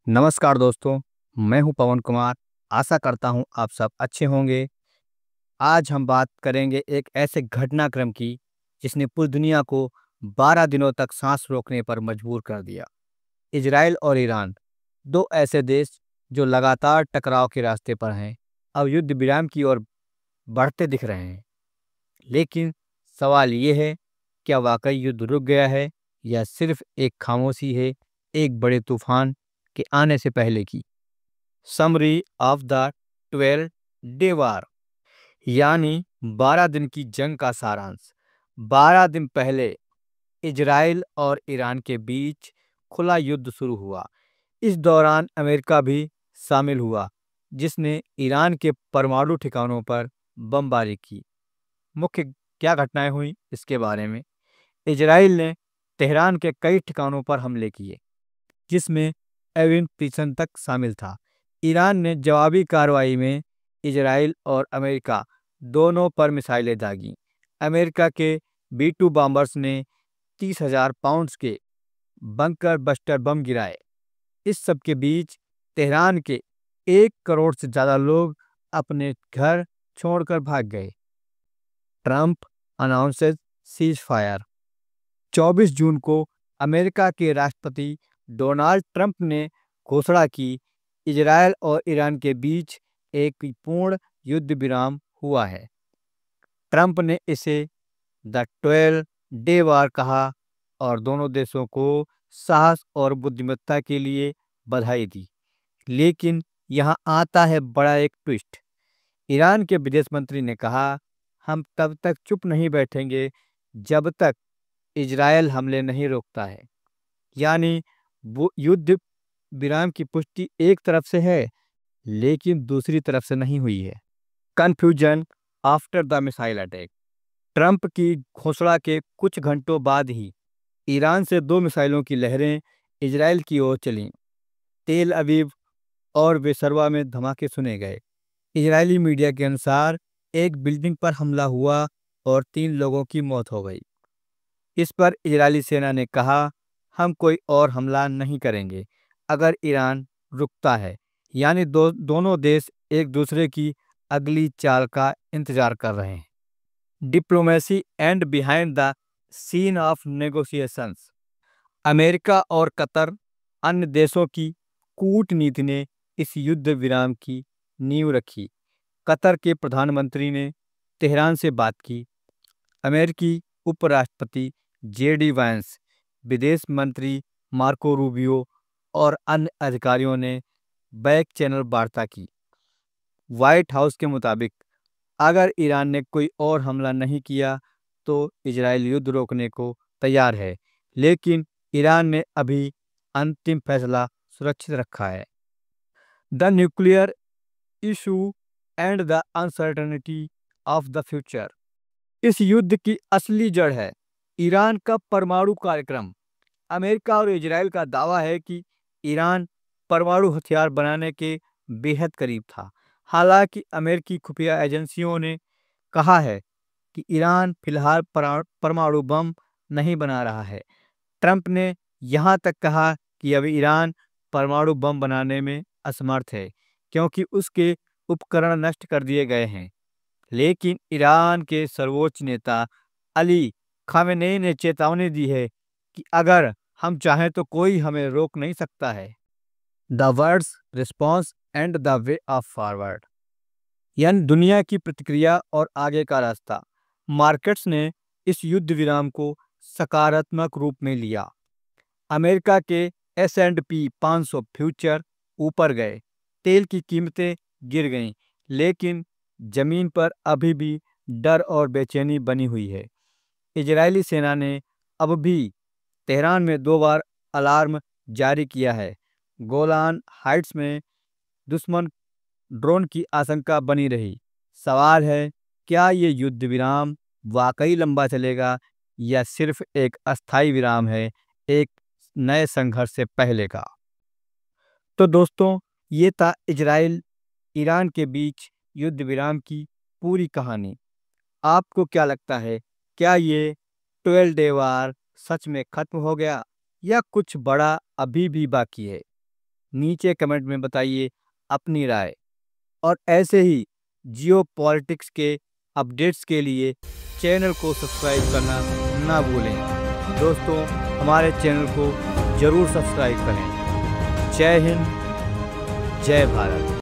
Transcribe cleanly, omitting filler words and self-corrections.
नमस्कार दोस्तों, मैं हूं पवन कुमार। आशा करता हूं आप सब अच्छे होंगे। आज हम बात करेंगे एक ऐसे घटनाक्रम की जिसने पूरी दुनिया को 12 दिनों तक सांस रोकने पर मजबूर कर दिया। इजराइल और ईरान, दो ऐसे देश जो लगातार टकराव के रास्ते पर हैं, अब युद्ध विराम की ओर बढ़ते दिख रहे हैं। लेकिन सवाल ये है, क्या वाकई युद्ध रुक गया है या सिर्फ एक खामोशी है एक बड़े तूफान के आने से पहले की। समरी ऑफ द 12 डे वार, यानी 12 दिन की जंग का सारांश। 12 दिन पहले इजराइल और ईरान के बीच खुला युद्ध शुरू हुआ। इस दौरान अमेरिका भी शामिल हुआ, जिसने ईरान के परमाणु ठिकानों पर बमबारी की। मुख्य क्या घटनाएं हुई इसके बारे में। इजराइल ने तेहरान के कई ठिकानों पर हमले किए, जिसमें एविन प्रिसन तक शामिल था। ईरान ने जवाबी कार्रवाई में इजराइल और अमेरिका दोनों पर मिसाइलें दागीं। अमेरिका के B-2 बॉम्बर्स ने 30,000 पाउंड्स के बंकर बस्टर बम गिराए। इस सब के बीच तेहरान के 1 करोड़ से ज़्यादा लोग अपने घर छोड़कर भाग गए। Trump announces cease fire. 24 जून को अमेरिका के राष्ट्रपति डोनाल्ड ट्रंप ने घोषणा की, इजरायल और ईरान के बीच एक पूर्ण युद्ध विराम हुआ है। ट्रंप ने इसे द 12 डे वार कहा और दोनों देशों को साहस और बुद्धिमत्ता के लिए बधाई दी। लेकिन यहाँ आता है बड़ा एक ट्विस्ट। ईरान के विदेश मंत्री ने कहा, हम तब तक चुप नहीं बैठेंगे जब तक इजरायल हमले नहीं रोकता है। यानी वो युद्ध विराम की पुष्टि एक तरफ से है, लेकिन दूसरी तरफ से नहीं हुई है। Confusion after the missile attack. Trump की घोषणा के कुछ घंटों बाद ही ईरान से 2 मिसाइलों की लहरें इजरायल की ओर चलीं। तेल अवीव और बेसरवा में धमाके सुने गए। इजरायली मीडिया के अनुसार एक बिल्डिंग पर हमला हुआ और 3 लोगों की मौत हो गई। इस पर इजरायली सेना ने कहा, हम कोई और हमला नहीं करेंगे अगर ईरान रुकता है। यानी दोनों देश एक दूसरे की अगली चाल का इंतजार कर रहे हैं। Diplomacy and behind the scene of negotiations. America और कतर अन्य देशों की कूटनीति ने इस युद्ध विराम की नींव रखी। कतर के प्रधानमंत्री ने तेहरान से बात की। अमेरिकी उपराष्ट्रपति JD वैंस, विदेश मंत्री मार्को रूबियो और अन्य अधिकारियों ने बैक चैनल वार्ता की। व्हाइट हाउस के मुताबिक अगर ईरान ने कोई और हमला नहीं किया तो इजराइल युद्ध रोकने को तैयार है, लेकिन ईरान ने अभी अंतिम फैसला सुरक्षित रखा है। The nuclear issue and the uncertainty of the future. इस युद्ध की असली जड़ है ईरान का परमाणु कार्यक्रम। अमेरिका और इजराइल का दावा है कि ईरान परमाणु हथियार बनाने के बेहद करीब था। हालांकि अमेरिकी खुफिया एजेंसियों ने कहा है कि ईरान फिलहाल परमाणु बम नहीं बना रहा है। ट्रंप ने यहाँ तक कहा कि अब ईरान परमाणु बम बनाने में असमर्थ है, क्योंकि उसके उपकरण नष्ट कर दिए गए हैं। लेकिन ईरान के सर्वोच्च नेता अली खामेनेई ने चेतावनी दी है कि अगर हम चाहें तो कोई हमें रोक नहीं सकता है। The words response and the way of forward, यानी दुनिया की प्रतिक्रिया और आगे का रास्ता। मार्केट्स ने इस युद्ध विराम को सकारात्मक रूप में लिया। अमेरिका के S&P 500 फ्यूचर ऊपर गए, तेल की कीमतें गिर गईं, लेकिन जमीन पर अभी भी डर और बेचैनी बनी हुई है। इजरायली सेना ने अब भी तेहरान में 2 बार अलार्म जारी किया है। गोलान हाइट्स में दुश्मन ड्रोन की आशंका बनी रही। सवाल है, क्या ये युद्ध विराम वाकई लंबा चलेगा या सिर्फ एक अस्थायी विराम है, एक नए संघर्ष से पहले का। तो दोस्तों, ये था इजराइल ईरान के बीच युद्ध विराम की पूरी कहानी। आपको क्या लगता है, क्या ये 12 डे वार सच में खत्म हो गया या कुछ बड़ा अभी भी बाकी है? नीचे कमेंट में बताइए अपनी राय। और ऐसे ही जियो पॉलिटिक्स के अपडेट्स के लिए चैनल को सब्सक्राइब करना ना भूलें। दोस्तों, हमारे चैनल को ज़रूर सब्सक्राइब करें। जय हिंद, जय भारत।